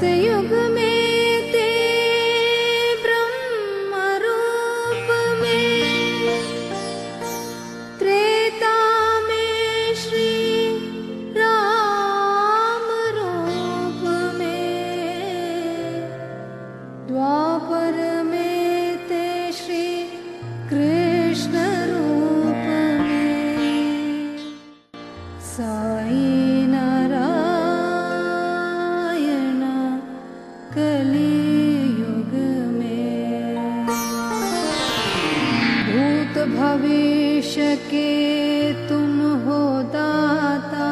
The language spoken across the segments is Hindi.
सतयुग में ते ब्रह्म रूप में, त्रेता में श्री राम रूप में, द्वापर में ते श्री कृष्ण रूप में, साई नारायण कलियुग में, भूत भविष्य के तुम हो दाता,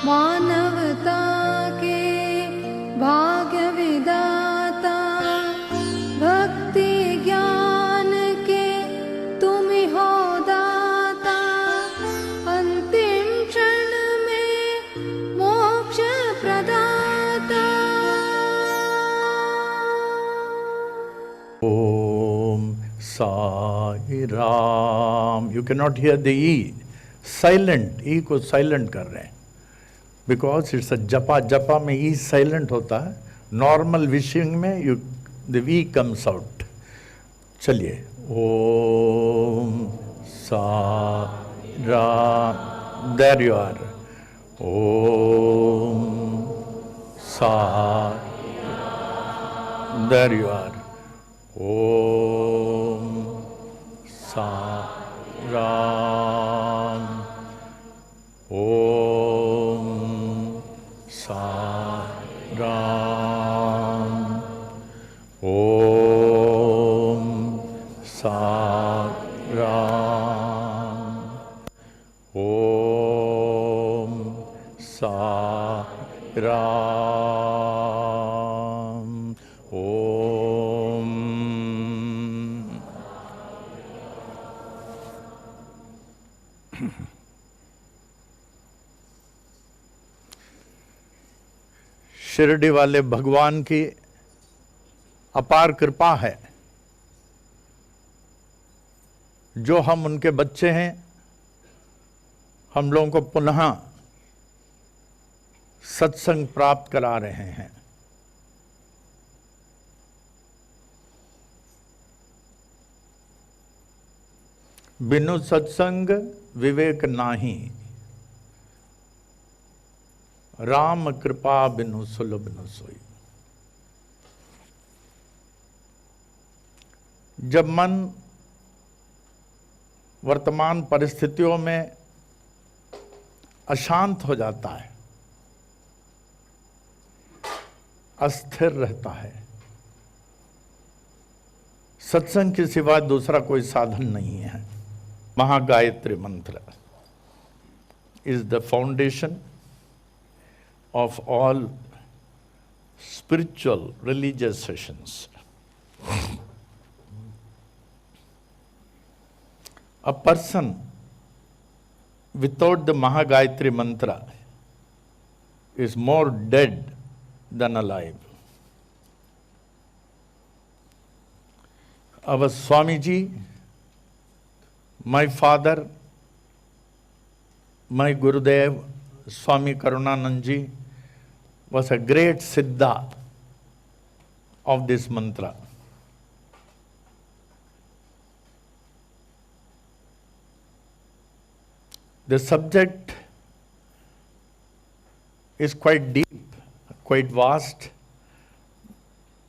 मानवता के भाग्य विदाता, भक्ति ज्ञान के तुम ही हो दाता, अंतिम क्षण में मोक्ष प्रदाता। Om Sai Ram. You cannot hear the E. Silent. E को silent कर रहे हैं. Because it's a japa. Japa में E silent होता है. Normal wishing में the E comes out. चलिए. Om Sai Ram. There you are. Om Sai. There you are. Om Sai Ram. Om Sai Ram. Om Sai Ram. Om Sai Ram. Om. Shirdi वाले भगवान की अपार कृपा है, जो हम उनके बच्चे हैं, हम लोगों को पुनः सत्संग प्राप्त करा रहे हैं। बिनु सत्संग विवेक नाही, राम कृपा बिनु सुलभ न सोई। जब मन वर्तमान परिस्थितियों में अशांत हो जाता है, अस्थिर रहता है, सत्संग के सिवा दूसरा कोई साधन नहीं है। महागायत्री मंत्र is the foundation of all spiritual religious sessions. A person without the Mahagayatri mantra is more dead than alive. Our Swamiji, my father, my Gurudev, Swami Karunanandji, was a great Siddha of this mantra. The subject is quite deep, quite vast,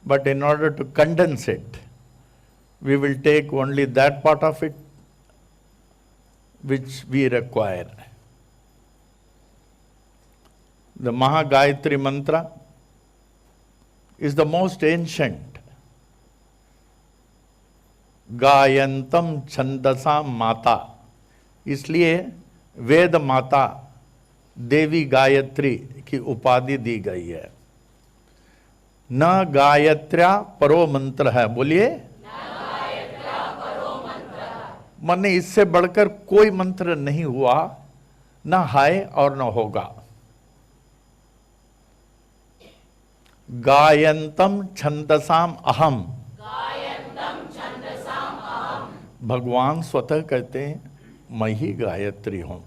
but in order to condense it, we will take only that part of it which we require. The Mahagayatri mantra is the most ancient. गायंतम छंदसा माता, इसलिए वेद माता देवी गायत्री की उपाधि दी गई है। न गायत्र्या परो मंत्र है, बोलिए। माने इससे बढ़कर कोई मंत्र नहीं हुआ, न है और न होगा। गायंतम छंदसाम अहम, भगवान स्वतः कहते हैं मैं ही गायत्री हूं।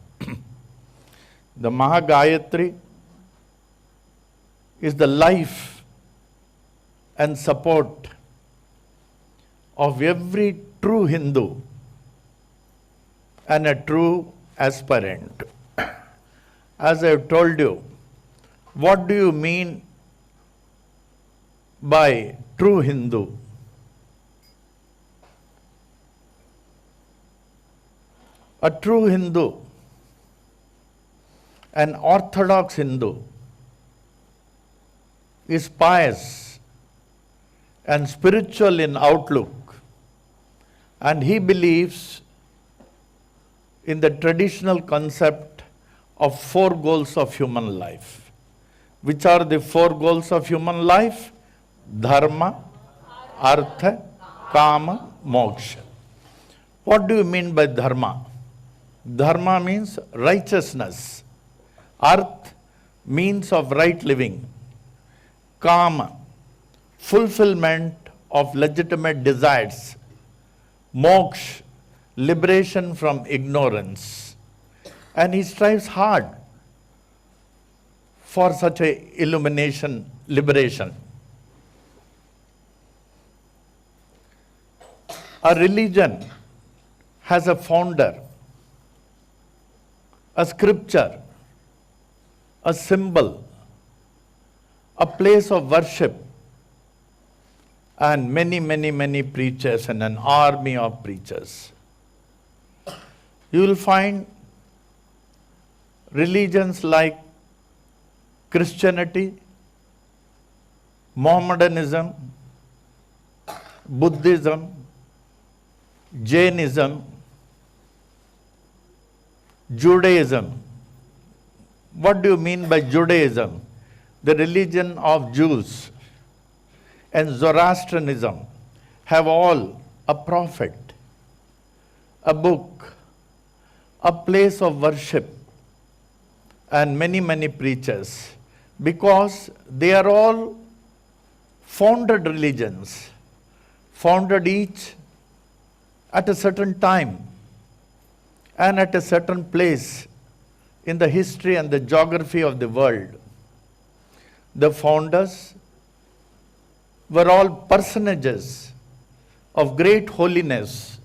The Mahagayatri is the life and support of every true Hindu and a true aspirant. As I have told you, what do you mean by true Hindu? A true Hindu, an orthodox Hindu, is pious and spiritual in outlook, and he believes in the traditional concept of 4 goals of human life. Which are the 4 goals of human life? Dharma, Artha, Kama, Moksha. What do you mean by Dharma? Dharma means righteousness. Arth, means of right living. Kama, fulfillment of legitimate desires. Moksha, liberation from ignorance. And he strives hard for such a illumination, liberation. A religion has a founder, a scripture, a symbol, a place of worship, and many preachers and an army of preachers. You will find religions like Christianity, Mohammedanism, Buddhism, Jainism, Judaism. What do you mean by Judaism? The religion of Jews. And Zoroastrianism have all a prophet, a book, a place of worship, and many preachers, because they are all founded religions, founded each at a certain time and at a certain place in the history and the geography of the world. The founders were all personages of great holiness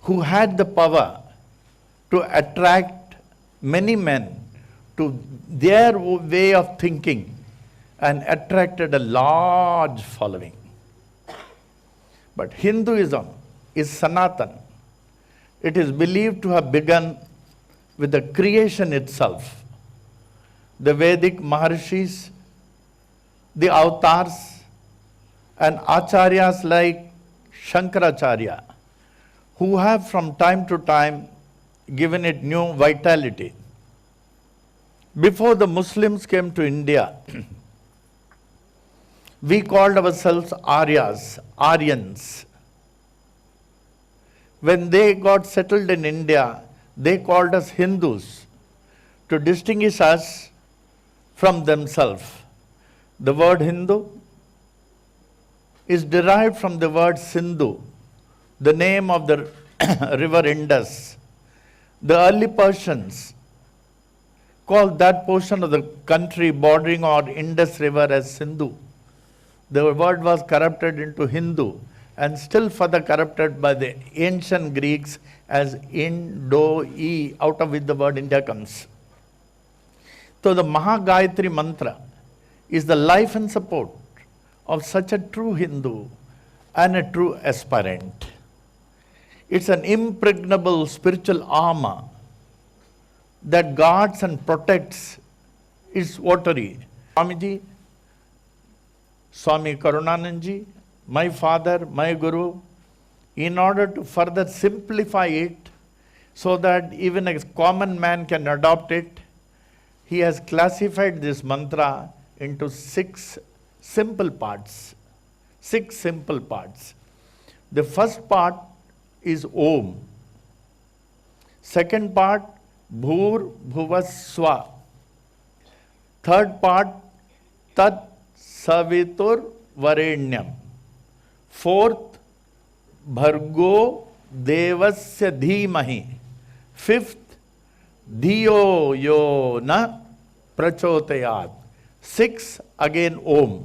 who had the power to attract many men to their way of thinking and attracted a large following. But Hinduism is Sanatan. It is believed to have begun with the creation itself. The Vedic Maharshis, the avatars, and acharyas like Shankaracharya, who have from time to time given it new vitality. Before the Muslims came to India, we called ourselves Aryas, Aryans. When they got settled in India, they called us Hindus to distinguish us from themselves. The word Hindu is derived from the word Sindhu, the name of the river Indus. The early Persians called that portion of the country bordering on Indus River as Sindhu. The word was corrupted into Hindu and still further corrupted by the ancient Greeks as Indo-E, out of which the word India comes. So the Mahagayatri mantra is the life and support of such a true Hindu and a true aspirant. It's an impregnable spiritual armor that guards and protects its votary. Swamiji, Swami Karunanandji, my father, my guru, in order to further simplify it so that even a common man can adopt it, he has classified this mantra into 6 simple parts. 6 simple parts. The first part is Om. Second part, Bhur Bhuva Swa. Third part, Tat Savitur Varenyam. Fourth, Bhargo Devasya Dhimahi. Fifth, Dhiyo Yo Na Prachotayat. 6 again Om.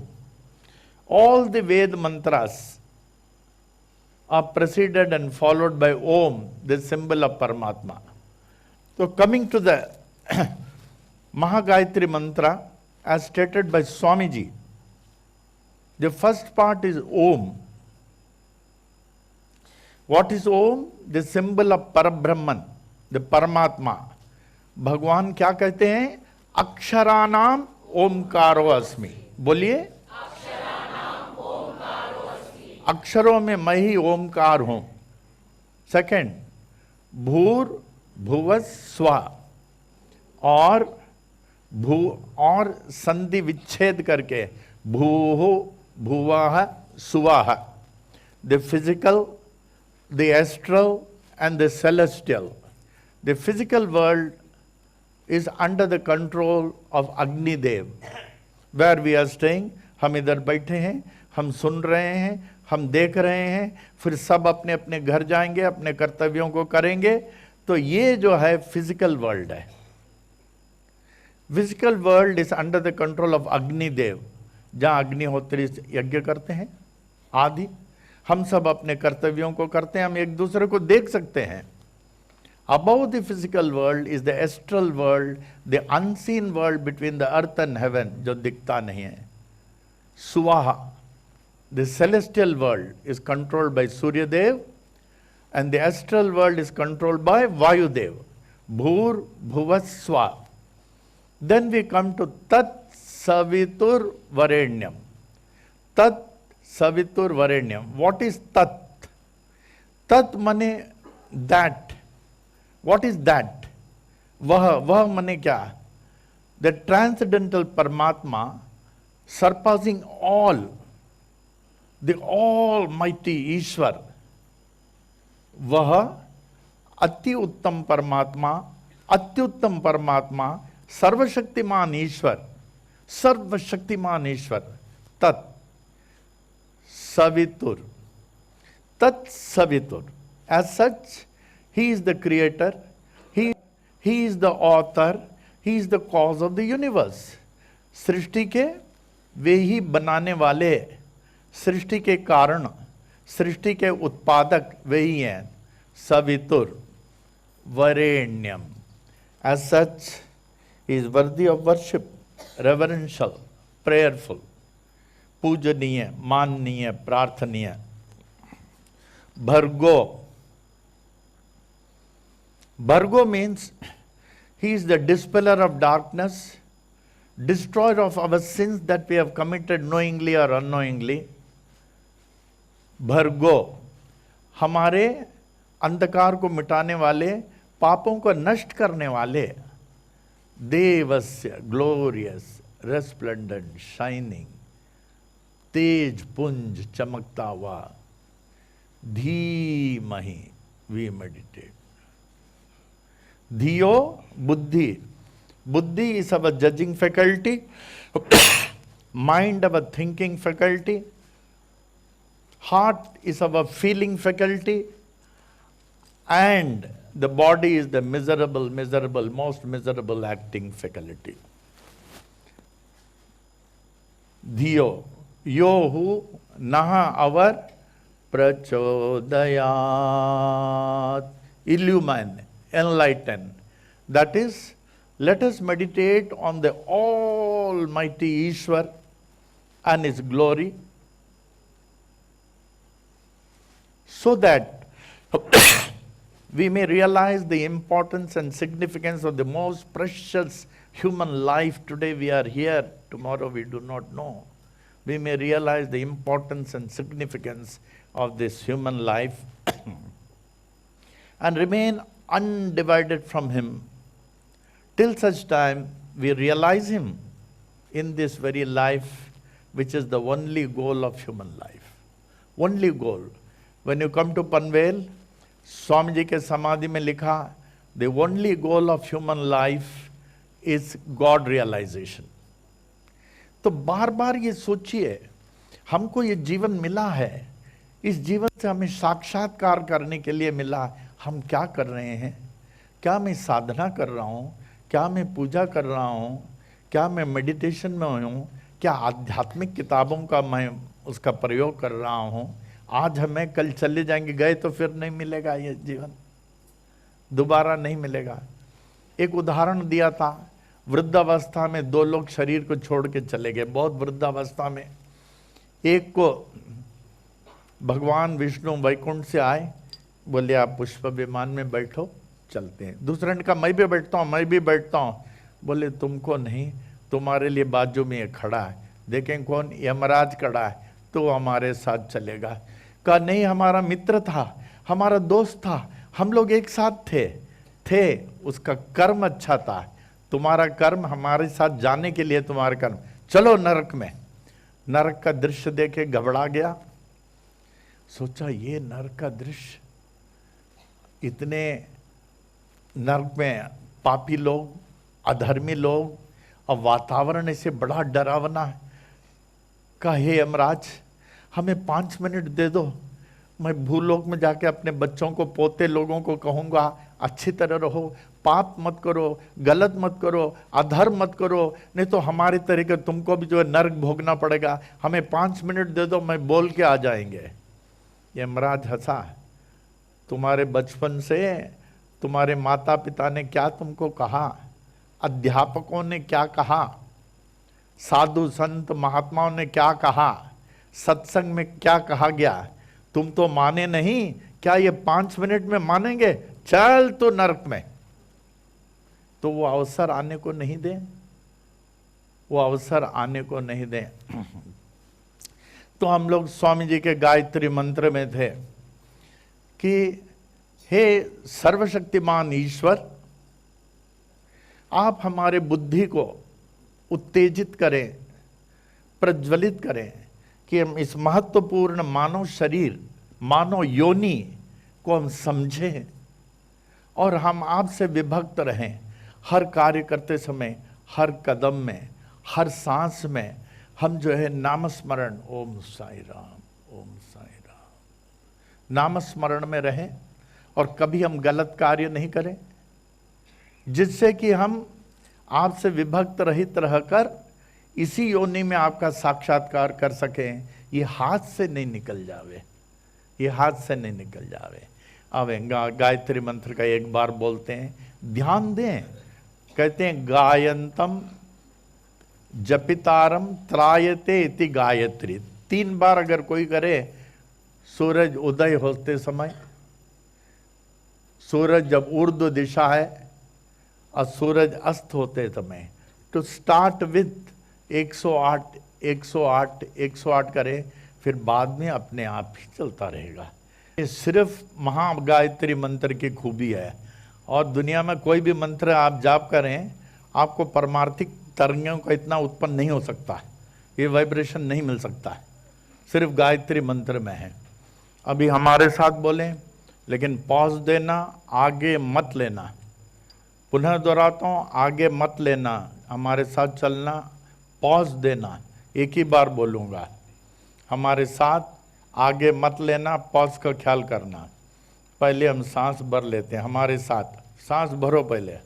All the Ved mantras are preceded and followed by Om, the symbol of Paramatma. So coming to the Mahagayatri mantra as stated by Swamiji, the first part is Om. What is Om? The symbol of Parabrahman, the Paramatma. भगवान क्या कहते हैं? अक्षरानाम ओमकारो अस्मि. बोलिए, अक्षरों में मैं ही ओमकार हूं. सेकंड, भूर भुव स्वा, और संधि विच्छेद करके भूः भुवः सुवः. The physical, the astral and the celestial. The physical world is under the control of Agni Dev. Where we are staying, हम इधर बैठे हैं, हम सुन रहे हैं, हम देख रहे हैं, फिर सब अपने अपने घर जाएंगे, अपने कर्तव्यों को करेंगे. तो ये जो है फिजिकल वर्ल्ड है. Physical world is under the control of Agni Dev, जहां अग्निहोत्री यज्ञ करते हैं आदि. हम सब अपने कर्तव्यों को करते हैं, हम एक दूसरे को देख सकते हैं. Above the physical world is the astral world, the unseen world between the earth and heaven, जो दिखता नहीं है. Suvaha, the celestial world, is controlled by Surya Dev, and the astral world is controlled by Vayu Dev. Bhur Bhuva Swa. Then we come to Tat Savitur Varenyam. Tat Savitur Varenyam. What is Tat? Tat mane that. What is that? Vah mane kya? The transcendental Paramatma, surpassing all, the almighty Ishwar. Vah अति उत्तम परमात्मा, अत्युत्तम परमात्मा, सर्वशक्तिमान ईश्वर, सर्वशक्तिमान ईश्वर. तत् सवितुर, तत् सवितुर. As such, he is the creator, he is the author, he is the cause of the universe. सृष्टि के वे ही बनाने वाले, सृष्टि के कारण, सृष्टि के उत्पादक वे ही हैं. सवितुर Varenyam. As such, he is worthy of worship, reverential, prayerful, पूजनीय, माननीय, प्रार्थनीय. Bhargo. Bhargo means he is the dispeller of darkness, destroyer of our sins that we have committed knowingly or unknowingly. Bhargo, हमारे अंधकार को मिटाने वाले, पापों को नष्ट करने वाले. देवस्य, ग्लोरियस, रेस्प्लेंडेंट, शाइनिंग, तेज पुंज चमकता हुआ. धीमहि, वी मेडिटेट. धियो बुद्धि. बुद्धि is our judging faculty, mind our thinking faculty, heart is our feeling faculty, and the body is the miserable, most miserable acting faculty. Dhiyo, yohu naha our prachodayat, illumine, enlighten. That is, let us meditate on the Almighty Ishwar and His glory, so that we may realize the importance and significance of the most precious human life. Today we are here, tomorrow we do not know. We may realize the importance and significance of this human life and remain undivided from Him till such time we realize Him in this very life, which is the only goal of human life. Only goal. When you come to Panvel, Swami ji के समाधि में लिखा, the only goal of human life is God realization. तो बार बार ये सोचिए, हमको ये जीवन मिला है, इस जीवन से हमें साक्षात्कार करने के लिए मिला. हम क्या कर रहे हैं? क्या मैं साधना कर रहा हूँ? क्या मैं पूजा कर रहा हूँ? क्या मैं मेडिटेशन में हूँ, क्या आध्यात्मिक किताबों का मैं उसका प्रयोग कर रहा हूँ? आज हमें कल चले जाएंगे, गए तो फिर नहीं मिलेगा, ये जीवन दोबारा नहीं मिलेगा। एक उदाहरण दिया था, वृद्धावस्था में 2 लोग शरीर को छोड़ के चले गए, बहुत वृद्धावस्था में। एक को भगवान विष्णु वैकुंठ से आए, बोले आप पुष्प विमान में बैठो, चलते हैं। दूसरे ने कहा मैं भी बैठता हूँ, मैं भी बैठता हूँ। बोले तुमको नहीं, तुम्हारे लिए बाजू में ये खड़ा है, देखें कौन, यमराज खड़ा है, तो हमारे साथ चलेगा। कहा नहीं, हमारा मित्र था, हमारा दोस्त था, हम लोग एक साथ थे, उसका कर्म अच्छा था, तुम्हारा कर्म हमारे साथ जाने के लिए तुम्हारा कर्म, चलो नरक में। नरक का दृश्य देखे घबरा गया, सोचा ये नरक का दृश्य, इतने नरक में पापी लोग, अधर्मी लोग, और वातावरण ऐसे बड़ा डरावना है। कहा हे यमराज, हमें 5 मिनट दे दो, मैं भूलोक में जाके अपने बच्चों को, पोते लोगों को कहूँगा अच्छी तरह रहो, पाप मत करो, गलत मत करो, अधर्म मत करो, नहीं तो हमारे तरीके तुमको भी जो है नरक भोगना पड़ेगा, हमें 5 मिनट दे दो, मैं बोल के आ जाएंगे। यमराज हंसा, तुम्हारे बचपन से तुम्हारे माता पिता ने क्या तुमको कहा, अध्यापकों ने क्या कहा, साधु संत महात्माओं ने क्या कहा, सत्संग में क्या कहा गया, तुम तो माने नहीं, क्या ये 5 मिनट में मानेंगे, चल तो नरक में। तो वो अवसर आने को नहीं दे, वो अवसर आने को नहीं दे। तो हम लोग स्वामी जी के गायत्री मंत्र में थे कि हे सर्वशक्तिमान ईश्वर, आप हमारे बुद्धि को उत्तेजित करें, प्रज्वलित करें कि हम इस महत्वपूर्ण मानव शरीर, मानव योनि को हम समझें और हम आपसे विभक्त रहें। हर कार्य करते समय, हर कदम में, हर सांस में हम जो है नामस्मरण, ओम साई राम, ओम साई राम, नामस्मरण में रहें और कभी हम गलत कार्य नहीं करें, जिससे कि हम आपसे विभक्त रहित रहकर इसी योनि में आपका साक्षात्कार कर सकें। ये हाथ से नहीं निकल जावे, ये हाथ से नहीं निकल जावे। अब गायत्री मंत्र का एक बार बोलते हैं, ध्यान दें। कहते हैं गायंतम जपितारम त्रायते इति गायत्री। 3 बार अगर कोई करे, सूरज उदय होते समय, सूरज जब ऊर्ध्व दिशा है और सूरज अस्त होते समय, टू स्टार्ट विथ 108 108 108 करे, फिर बाद में अपने आप ही चलता रहेगा। ये सिर्फ महागायत्री मंत्र की खूबी है, और दुनिया में कोई भी मंत्र आप जाप करें, आपको परमार्थिक तरंगों का इतना उत्पन्न नहीं हो सकता, ये वाइब्रेशन नहीं मिल सकता है, सिर्फ गायत्री मंत्र में है। अभी हमारे साथ बोलें, लेकिन पॉज देना, आगे मत लेना। पुनः दोहराता हूँ, आगे मत लेना, हमारे साथ चलना, पॉज देना। एक ही बार बोलूँगा, हमारे साथ आगे मत लेना, पॉज का ख्याल करना। पहले हम सांस भर लेते हैं, हमारे साथ सांस भरो, पहले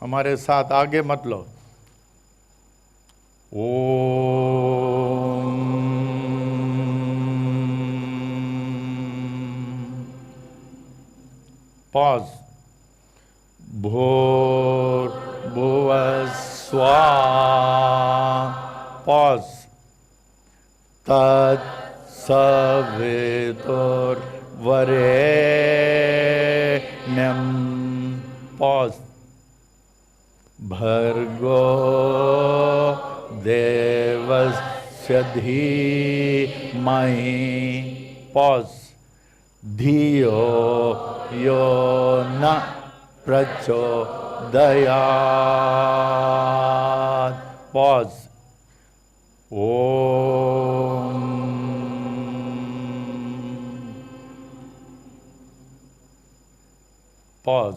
हमारे साथ, आगे मत लो। ओम पॉज। भूर्भुवः स्वः, पॉज। तत्सवितुर्वरेण्यं, पॉज। भर्गो देवस्य धीमहि, पॉज। धियो यो न प्रचोदयात्, पॉज। ओम पॉज।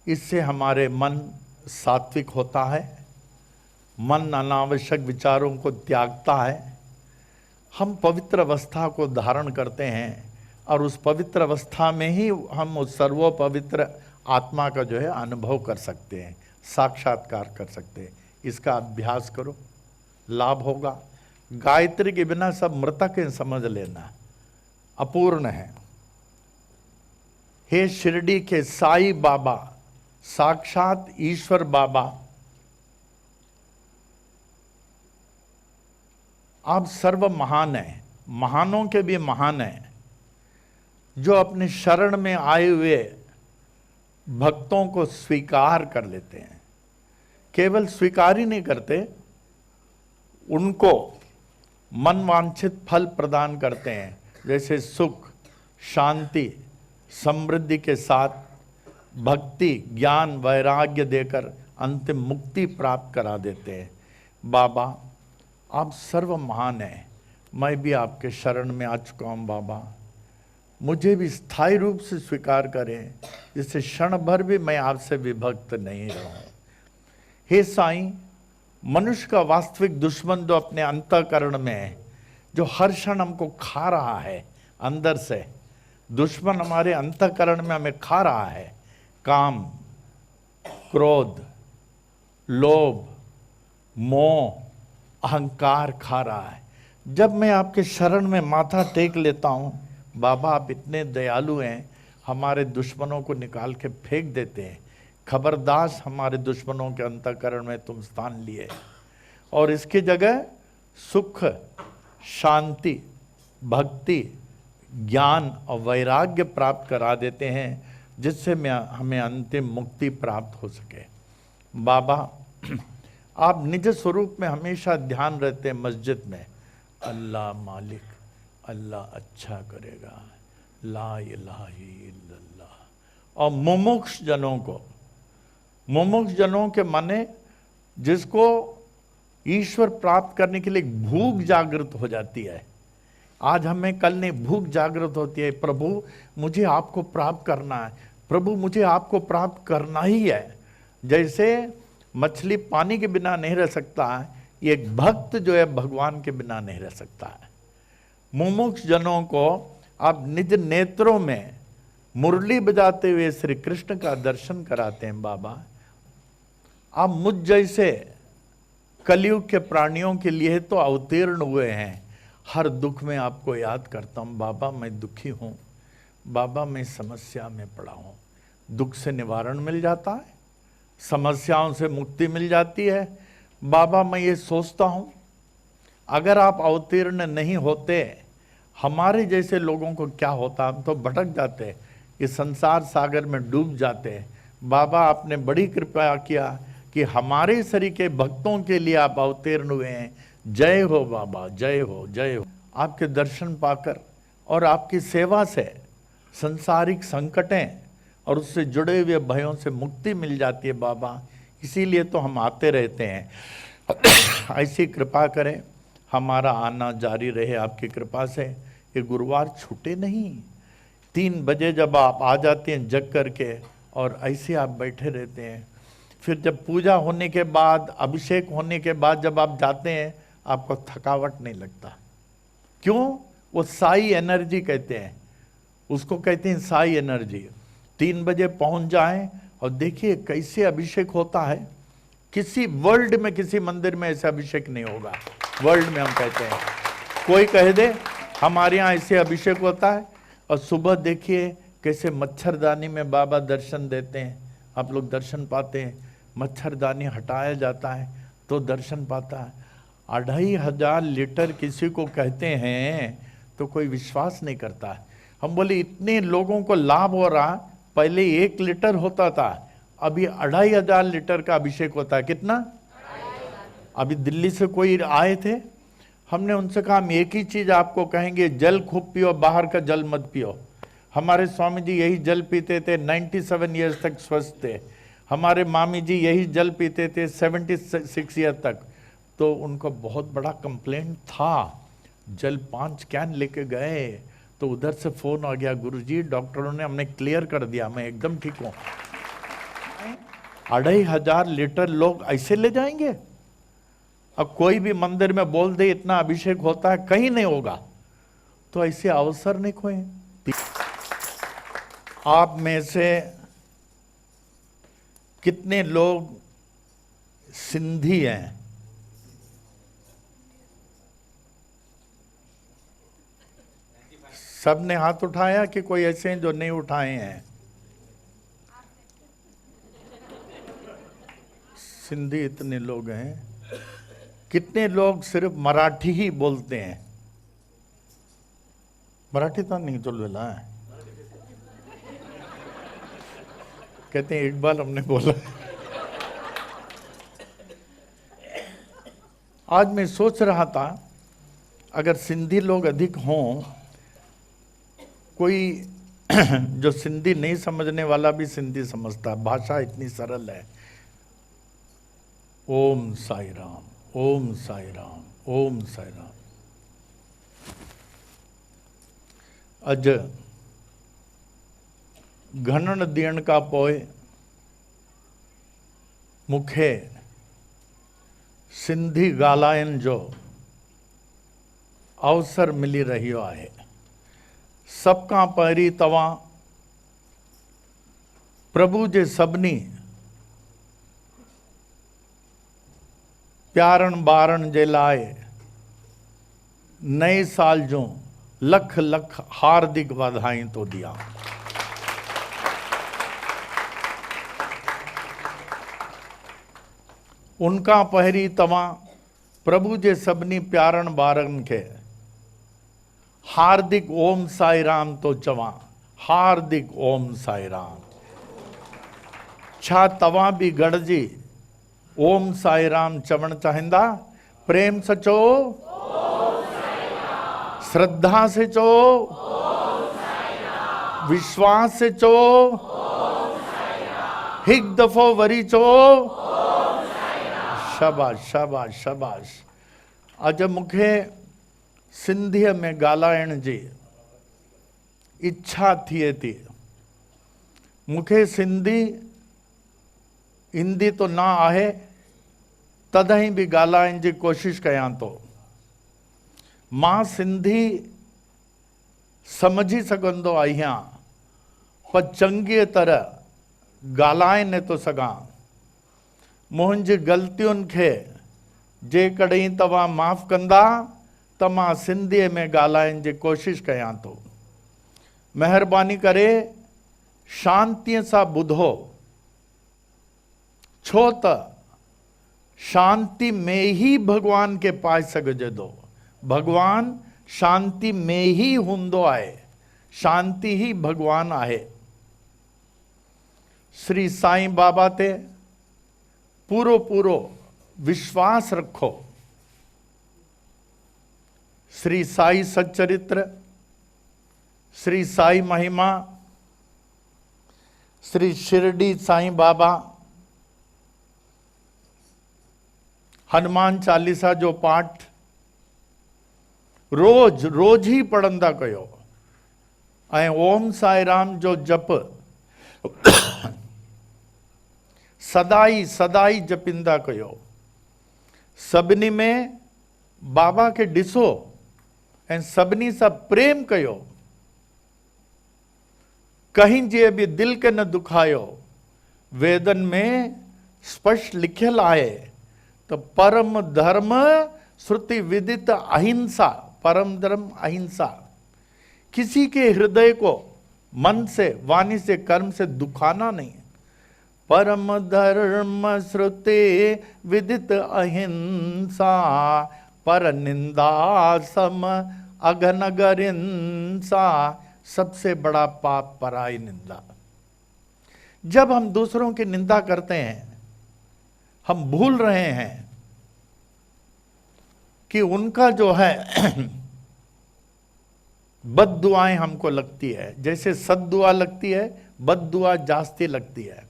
इससे हमारे मन सात्विक होता है, मन अनावश्यक विचारों को त्यागता है, हम पवित्र अवस्था को धारण करते हैं और उस पवित्र अवस्था में ही हम उस सर्वोपवित्र आत्मा का जो है अनुभव कर सकते हैं, साक्षात्कार कर सकते हैं। इसका अभ्यास करो, लाभ होगा। गायत्री के बिना सब मृतक हैं, समझ लेना, अपूर्ण है। हे शिरडी के साईं बाबा, साक्षात ईश्वर बाबा, आप सर्व महान हैं, महानों के भी महान हैं, जो अपने शरण में आए हुए भक्तों को स्वीकार कर लेते हैं। केवल स्वीकार ही नहीं करते, उनको मनवांछित फल प्रदान करते हैं, जैसे सुख, शांति, समृद्धि के साथ भक्ति, ज्ञान, वैराग्य देकर अंतिम मुक्ति प्राप्त करा देते हैं। बाबा आप सर्व महान हैं, मैं भी आपके शरण में आ चुका हूँ बाबा, मुझे भी स्थायी रूप से स्वीकार करें, जिससे क्षण भर भी मैं आपसे विभक्त नहीं रहूं। हे साईं, मनुष्य का वास्तविक दुश्मन जो अपने अंतःकरण में है, जो हर क्षण हमको खा रहा है अंदर से, दुश्मन हमारे अंतःकरण में हमें खा रहा है, काम, क्रोध, लोभ, मोह, अहंकार खा रहा है। जब मैं आपके शरण में माथा टेक लेता हूँ, बाबा आप इतने दयालु हैं, हमारे दुश्मनों को निकाल के फेंक देते हैं। खबरदार, हमारे दुश्मनों के अंतःकरण में तुम स्थान लिए और इसकी जगह सुख, शांति, भक्ति, ज्ञान और वैराग्य प्राप्त करा देते हैं, जिससे हमें अंतिम मुक्ति प्राप्त हो सके। बाबा आप निज स्वरूप में हमेशा ध्यान रहते हैं मस्जिद में, अल्लाह मालिक, अल्लाह अच्छा करेगा, ला इलाहा इल्लल्लाह। और मुमुक्ष जनों के माने जिसको ईश्वर प्राप्त करने के लिए भूख जागृत हो जाती है। आज हमें कल नहीं, भूख जागृत होती है, प्रभु मुझे आपको प्राप्त करना है, प्रभु मुझे आपको प्राप्त करना ही है। जैसे मछली पानी के बिना नहीं रह सकता है, एक भक्त जो है भगवान के बिना नहीं रह सकता है। मुमुक्ष जनों को आप निज नेत्रों में मुरली बजाते हुए श्री कृष्ण का दर्शन कराते हैं। बाबा आप मुझ जैसे कलयुग के प्राणियों के लिए तो अवतीर्ण हुए हैं। हर दुख में आपको याद करता हूँ, बाबा मैं दुखी हूँ, बाबा मैं समस्या में पड़ा हूँ। दुख से निवारण मिल जाता है, समस्याओं से मुक्ति मिल जाती है। बाबा मैं ये सोचता हूँ, अगर आप अवतीर्ण नहीं होते, हमारे जैसे लोगों को क्या होता, हम तो भटक जाते, इस संसार सागर में डूब जाते। बाबा आपने बड़ी कृपा किया कि हमारे शरीर के भक्तों के लिए आप अवतीर्ण हुए हैं। जय हो बाबा, जय हो, जय हो। आपके दर्शन पाकर और आपकी सेवा से संसारिक संकटें और उससे जुड़े हुए भयों से मुक्ति मिल जाती है बाबा, इसीलिए तो हम आते रहते हैं। ऐसी कृपा करें, हमारा आना जारी रहे आपकी कृपा से, ये गुरुवार छूटे नहीं। 3 बजे जब आप आ जाते हैं जग करके और ऐसे आप बैठे रहते हैं, फिर जब पूजा होने के बाद, अभिषेक होने के बाद जब आप जाते हैं, आपको थकावट नहीं लगता। क्यों? वो साई एनर्जी कहते हैं, उसको कहते हैं साई एनर्जी। 3 बजे पहुंच जाएं और देखिए कैसे अभिषेक होता है। किसी वर्ल्ड में, किसी मंदिर में ऐसा अभिषेक नहीं होगा। वर्ल्ड में हम कहते हैं, कोई कह दे हमारे यहाँ ऐसे अभिषेक होता है। और सुबह देखिए कैसे मच्छरदानी में बाबा दर्शन देते हैं, आप लोग दर्शन पाते हैं। मच्छरदानी हटाया जाता है तो दर्शन पाता है। 2500 लीटर किसी को कहते हैं तो कोई विश्वास नहीं करता है। हम बोले इतने लोगों को लाभ हो रहा, पहले 1 लीटर होता था, अभी 2500 लीटर का अभिषेक होता है। कितना? अभी दिल्ली से कोई आए थे, हमने उनसे कहा हम एक ही चीज आपको कहेंगे, जल खूब पियो, बाहर का जल मत पियो। हमारे स्वामी जी यही जल पीते थे, 97 ईयर्स तक स्वस्थ थे। हमारे मामी जी यही जल पीते थे 76 ईयर तक। तो उनको बहुत बड़ा कंप्लेंट था। जल 5 कैन लेके गए तो उधर से फोन आ गया, गुरुजी डॉक्टरों ने हमने क्लियर कर दिया, मैं एकदम ठीक हूँ। 2500 लीटर लोग ऐसे ले जाएंगे? अब कोई भी मंदिर में बोल दे इतना अभिषेक होता है, कहीं नहीं होगा। तो ऐसे अवसर नहीं खोए। आप में से कितने लोग सिंधी हैं? सब ने हाथ उठाया कि कोई ऐसे हैं जो नहीं उठाए हैं? सिंधी इतने लोग हैं। कितने लोग सिर्फ मराठी ही बोलते हैं? मराठी तो नहीं चल है, कहते हैं एक बार हमने बोला। आज मैं सोच रहा था, अगर सिंधी लोग अधिक हों, कोई जो सिंधी नहीं समझने वाला भी सिंधी समझता, भाषा इतनी सरल है। ओम साई राम, ओम साई राम, ओम साई राम। अज घणण ॾियण खां पोइ मूंखे सिंधी ॻाल्हाइण जो अवसर मिली रहियो आहे। सब खां पहिरीं तव्हां प्रभु जे सभिनी प्यारनि ॿारनि जे लाइ नए साल जूं लख लख हार्दिक वाधायूं थो ॾियां। उनखां पहिरीं तव्हां प्रभु जे सभिनी प्यारनि ॿारनि खे हार्दिक ओम साई राम तो चवां। हार्दिक ओम साई राम। छा तव्हां भी गॾिजी ओम साई राम चवण चाहींदा? प्रेम से चो, श्रद्धा से चो, विश्वास से चो, हिकु दफ़ो वरी चो। शाबाश शाबाश शाबाश। अज मूंखे सिंधीअ में ॻाल्हाइण जी इच्छा थिए थी। मूंखे सिंधी ईंदी तो ना आहे, तॾहिं भी ॻाल्हाइण जी कोशिश कयां थो। मां सिंधी समझी सघंदो आहियां, पर चङीअ तरह ॻाल्हाए नथो सघां। मुंहिंजी ग़लतियुनि खे जेकॾहिं तव्हां माफ़ कंदा त मां सिंधीअ में ॻाल्हाइण जी कोशिश कयां थो। महिरबानी करे शांतीअ सां ॿुधो, छो त शांति में ही भगवान के पाए सघिजे थो। भगवान शांति में ही हूंदो आहे। शांति ही भगवान आहे। श्री साईं बाबा ते पूरो पूरो विश्वास रखो। श्री साई सच्चरित्र, श्री साई महिमा, श्री शिरडी साईं बाबा, हनुमान चालीसा जो पाठ रोज रोज ही पढ़ंदा कयो। ऐं ओम साई राम जो जप सदाई सदाई जपिंदा कयो। सभिनी में बाबा के ॾिसो ऐं सभिनी सां प्रेम कयो। कहीं जे भी दिल के न दुखायो। वेदन में स्पष्ट लिखियल आहे तो परम धर्म श्रुति विदित अहिंसा। परम धर्म अहिंसा। किसी के हृदय को मन से, वाणी से, कर्म से दुखाना नहीं। परम धर्म श्रुति विदित अहिंसा, पर निंदा सम अघनगरिंसा। सबसे बड़ा पाप पराई निंदा। जब हम दूसरों की निंदा करते हैं, हम भूल रहे हैं कि उनका जो है बद दुआएं हमको लगती है। जैसे सद दुआ लगती है, बद दुआ जास्ती लगती है।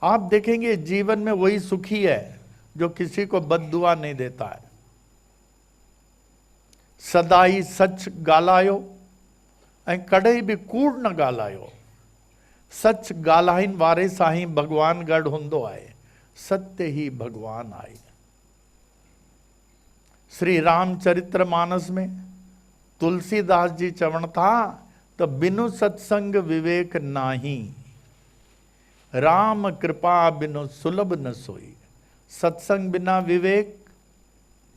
आप देखेंगे जीवन में वही सुखी है जो किसी को बद दुआ नहीं देता है। सदाई सच ॻाल्हायो ऐं कॾहिं भी कूड़ न ॻाल्हायो। सच ॻाल्हाइण वारे सां ही भगवान गॾु हूंदो आहे। सत्य ही भगवान आहे। श्री रामचरित्र मानस में तुलसीदास जी चवण था तो बिनु सत्संग विवेक नाही। राम कृपा बिनु सुलभ न सोई, सत्संग बिना विवेक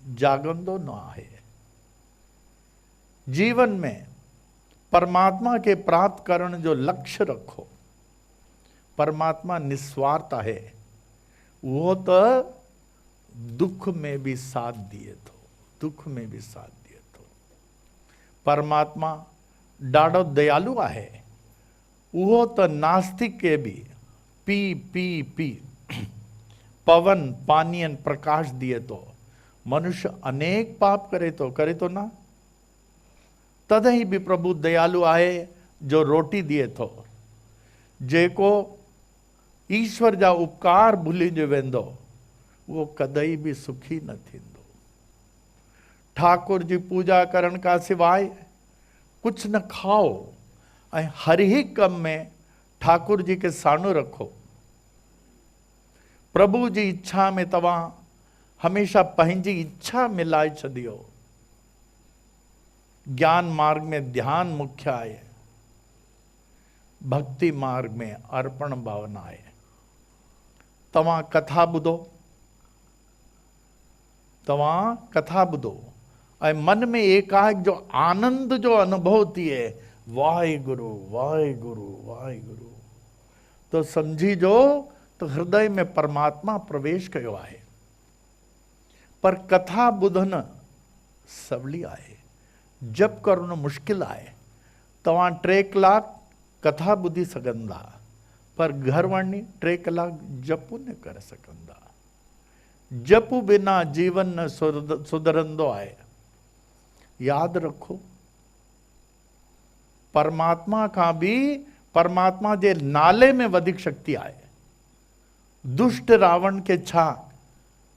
जागंदो न आहे। जीवन में परमात्मा के प्राप्त करण जो लक्ष्य रखो, परमात्मा निस्वार्थ है, वो तो दुख में भी साथ दिए थो, दुख में भी साथ दिए थो। परमात्मा डाढ़ो दयालु आहे, वो तो नास्तिक के भी पी पी पी पवन पानियन प्रकाश दिए तो मनुष्य अनेक पाप करे तो ना, तदही भी प्रभु दयालु आए जो रोटी दिए थो। जेको ईश्वर जा उपकार भूली जो वेंदो वो कदई भी सुखी न थींदो। ठाकुर जी पूजा करण का सिवाय कुछ न खाओ ऐं हर ही कम में ठाकुर जी के साणु रखो। प्रभु जी इच्छा में तवा हमेशा पंहिंजी इच्छा मिलाए छदियो। ज्ञान मार्ग में ध्यान मुख्य आहे, भक्ति मार्ग में अर्पण भावना आहे। तवा कथा ॿुधो, तवा कथा ॿुधो ऐं मन में एकाएक जो आनंद जो अनुभव थिए, वाहिगुरु वाहिगुरु वाहिगुरु, तो समझी जो तो हृदय में परमात्मा प्रवेश कयो आहे। पर कथा ॿुधन सवली आहे, जप करणु मुश्किल आहे। तव्हां 3 कलाक कथा ॿुधी सघंदा, पर घर वञी 3 कलाक जप न करे सघंदा। जप बिना जीवन न सुधरंदो आहे। याद रखो, परमात्मा का भी परमात्मा जे नाले में वधिक शक्ति आहे। दुष्ट रावण के छा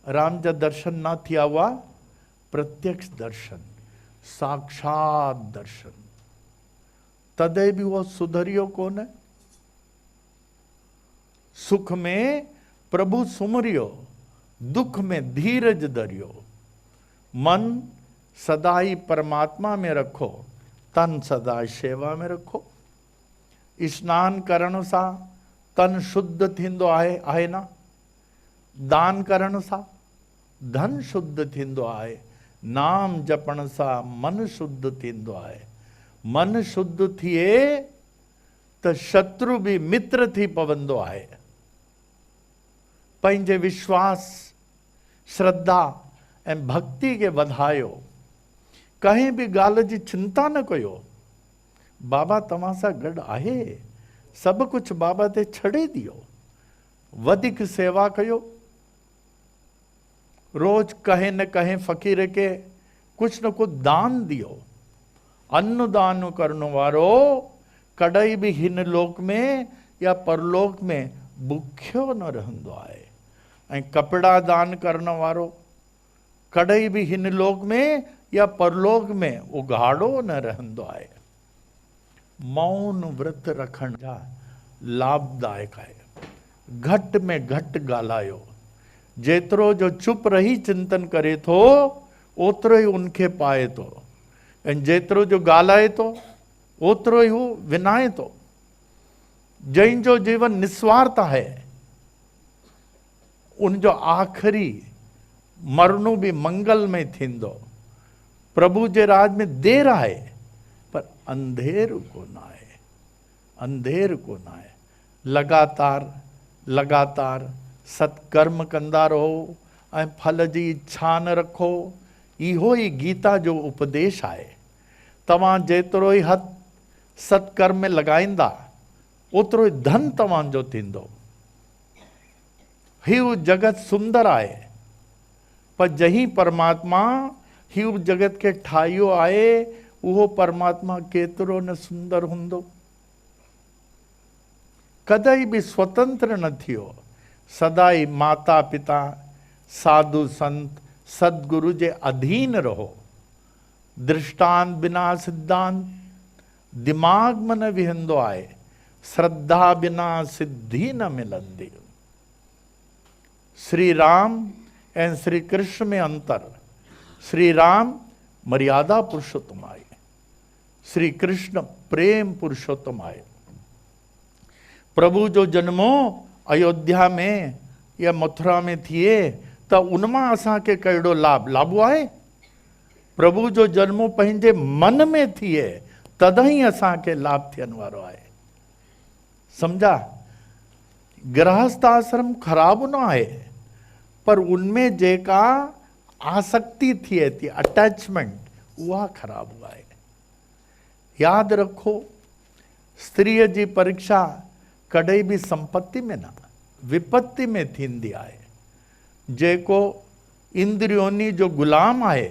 राम जा दर्शन ना थिया हुआ, प्रत्यक्ष दर्शन, साक्षात दर्शन, तदे भी वो सुधरियो कोन। सुख में प्रभु सुमरियो, दुख में धीरज धरियो। मन सदा ही परमात्मा में रखो, तन सदा सेवा में रखो। स्नान करण सा तन शुद्ध थींदो आहे ना। दान करण सा धन शुद्ध थींदो आहे। नाम जपण सा मन शुद्ध थींदो आहे। मन शुद्ध थिए तो शत्रु भी मित्र थी पवंदो आहे। पंहिंजे विश्वास, श्रद्धा ऐं भक्ति के वधायो। कहीं भी गाल जी चिंता न कयो। बाबा तव्हां सां गॾु आहे, सब कुछ बाबा ते छड़े दियो। वधिक सेवा कयो। रोज कहीं न कहीं फकीर के कुछ न कुछ दान दियो। अन्न दान करण वारो कॾहिं भी हिन लोक में या परलोक में भुख्यो न रहंदो आहे। ऐं कपड़ा दान करण वारो कॾहिं भी हिन लोक में या परलोक में उघाड़ो न रहंदो आहे। मौन व्रत रखण जा लाभदायक आहे। घट में घट ॻाल्हायो। जेतिरो जो चुप रही चिंतन करे थो, ओतिरो ही उनखे पाए थो। ऐं जेतिरो जो ॻाल्हाए थो, ओतिरो ही हू विञाए थो। जंहिंजो जीवन निस्वार्थ आहे, उनजो आख़िरी मरणो भी मंगल में थींदो। प्रभु जे राज में देर आहे, पर अंधेर कोन आहे। अंधेर कोन आहे। लगातार लगातार सत्कर्म कंदा रहो ऐं फल जी इच्छा न रखो। इहो ही गीता जो उपदेश आहे। तव्हां जेतिरो ही हथ सत्कर्म में लॻाईंदा, ओतिरो ही धन तव्हांजो थींदो। हीउ जगत सुंदर आहे, पर जहीं परमात्मा हीउ जगत के ठाहियो आहे, उहो परमात्मा केतिरो न सुंदर हूंदो। कदई भी स्वतंत्र न थियो। सदाई माता पिता, साधु संत, सदगुरु जे अधीन रहो। दृष्टांत बिना सिद्धांत दिमाग में न विहंदो आहे। श्रद्धा बिना सिद्धि न मिलंदी। श्री राम ऐं श्री कृष्ण में अंतर। श्री राम मर्यादा पुरुषोत्तम आहे। श्री कृष्ण प्रेम पुरुषोत्तम आहे। प्रभु जो जन्मो अयोध्या में या मथुरा में थिए त उनमां असांखे कहिड़ो लाभ लाभो आहे? प्रभु जो जन्म पंहिंजे मन में थिए तॾहिं असांखे लाभ थियण वारो आहे। समझा? गृहस्थ आश्रम ख़राब न आहे, पर उनमें जेका आसक्ति थिए थी, अटैचमेंट, उहा ख़राब आहे। याद रखो, स्त्रीअ जी परीक्षा कॾहिं बि संपत्ति में न, विपत्ति में थींदी आहे। जेको इंद्रियोनी जो गुलाम आहे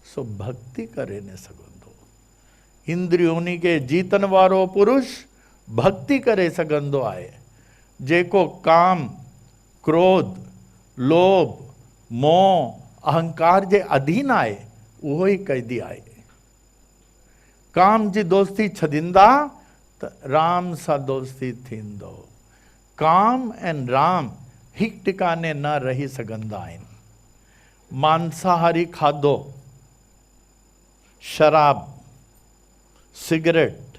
सो भक्ति करे न सघंदो। इंद्रियोनी के जीतन वारो पुरुष भक्ति करे सघंदो आहे। जेको काम, क्रोध, लोभ, मोह, अहंकार जे अधीन आहे उहो ई कैदी आहे। काम जी दोस्ती छॾींदा त राम सां दोस्ती थींदो। काम ऐं राम हिकु टिकाने न रही सघंदा आहिनि। मांसाहारी खाधो, शराब, सिगरेट,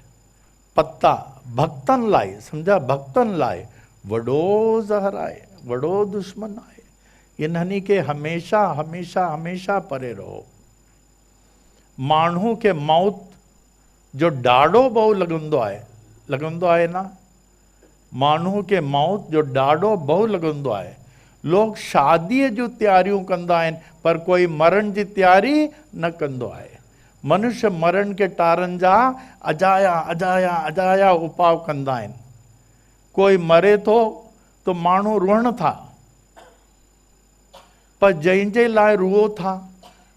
पत्ता भक्तनि लाइ, सम्झा, भक्तनि लाइ वॾो ज़हर आहे, वॾो दुश्मन आहे। इन्हनि खे हमेशा हमेशा हमेशा परे रहो। माण्हू खे मौत जो ॾाढो भउ लॻंदो आहे न। माण्हू खे मौत जो ॾाढो भउ लॻंदो आहे। लोग शादीअ जूं तयारियूं कंदा आहिनि, पर कोई मरण जी तयारी न कंदो आहे। मनुष्य मरण के टारनि जा अजाया अजाया अजाया उपाव कंदा आहिनि। कोई मरे थो तो माण्हू रुअण था, पर जंहिंजे लाइ रुओ था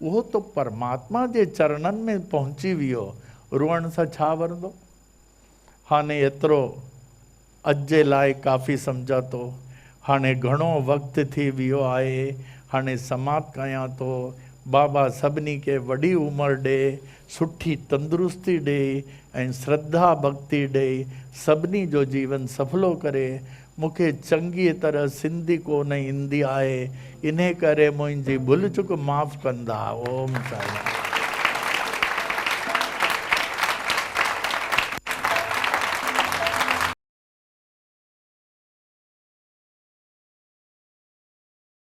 उहो तो परमात्मा जे चरणनि में पहुची वियो। रुअण सां छा वरंदो? हाणे एतिरो अॼु जे लाइ काफ़ी सम्झा थो। हाणे घणो वक़्तु थी वियो आहे, हाणे समाप्त कयां थो। बाबा सभिनी खे वॾी उमिरि ॾे, सुठी तंदुरुस्ती ॾे ऐं श्रद्धा भक्ति ॾे, सभिनी जो जीवन सफलो करे। मूंखे चङी तरह सिंधी कोन ईंदी आहे, इन करे मुंहिंजी भुल चुक माफ़ कंदा। ओम साईं।